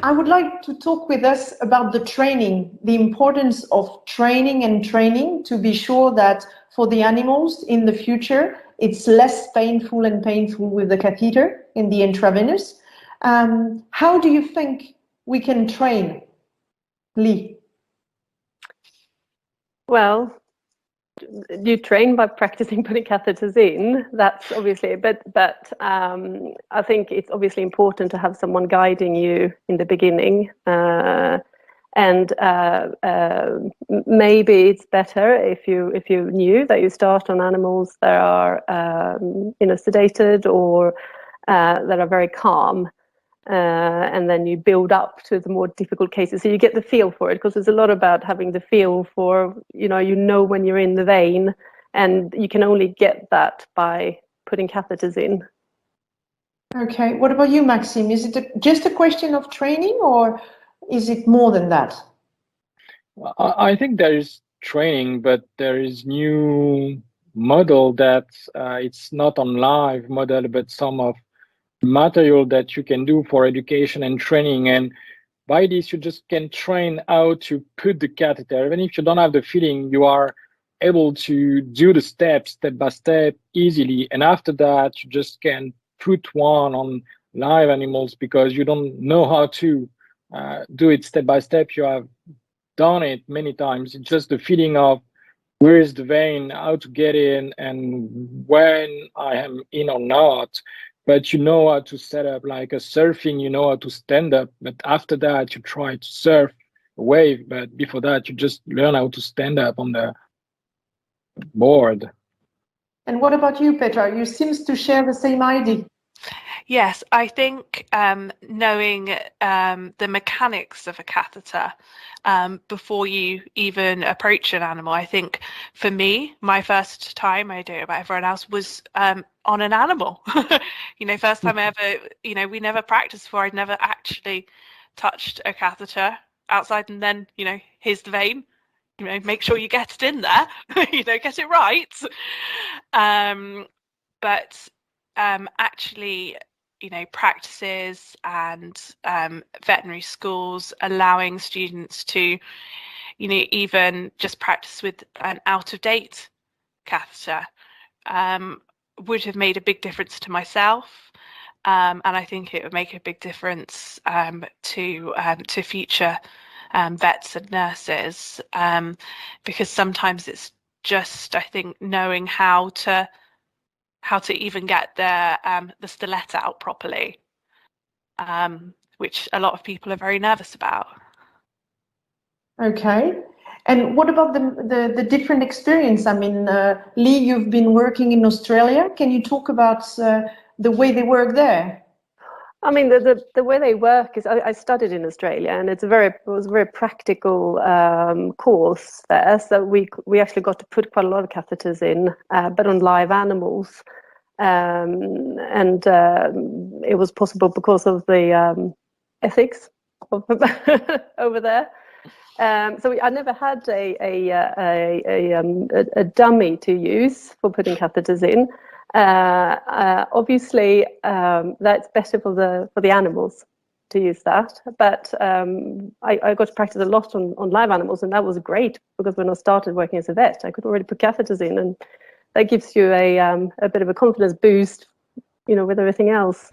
I would like to talk with us about the training, the importance of training to be sure that for the animals in the future, it's less painful with the catheter in the intravenous. How do you think we can train, Lee? Well, you train by practicing putting catheters in. That's obviously, but I think it's obviously important to have someone guiding you in the beginning. And maybe it's better if you knew that you start on animals that are sedated or that are very calm. And then you build up to the more difficult cases, so you get the feel for it, because there's a lot about having the feel for, you know when you're in the vein, and you can only get that by putting catheters in. Okay, what about you, Maxime? Is it just a question of training, or is it more than that? I think there is training, but there is new model that it's not on live model, but some of material that you can do for education and training, and by this you just can train how to put the catheter. Even if you don't have the feeling, you are able to do the steps step by step easily, and after that you just can put one on live animals because you don't know how to do it step by step. You have done it many times. It's just the feeling of where is the vein, how to get in, and when I am in or not. But you know how to set up, like a surfing, you know how to stand up. But after that, you try to surf a wave. But before that, you just learn how to stand up on the board. And what about you, Petra? You seem to share the same idea. Yes, I think knowing the mechanics of a catheter before you even approach an animal. I think for me, my first time, I don't know about everyone else, was on an animal. First time I ever, we never practiced before. I'd never actually touched a catheter outside, and then, here's the vein. Make sure you get it in there. Get it right. But actually, practices and veterinary schools allowing students to, even just practice with an out-of-date catheter would have made a big difference to myself, and I think it would make a big difference to future vets and nurses, because sometimes it's just, I think, knowing how to even get the stellette out properly, which a lot of people are very nervous about. Okay. And what about the different experience? I mean, Lee, you've been working in Australia. Can you talk about the way they work there? I mean, the way they work is, I studied in Australia, and it was a very practical course there. So we actually got to put quite a lot of catheters in, but on live animals. And it was possible because of the ethics over there. So I never had a dummy to use for putting catheters in. Obviously, that's better for the animals to use that. But I got to practice a lot on live animals, and that was great, because when I started working as a vet, I could already put catheters in, and that gives you a bit of a confidence boost, with everything else.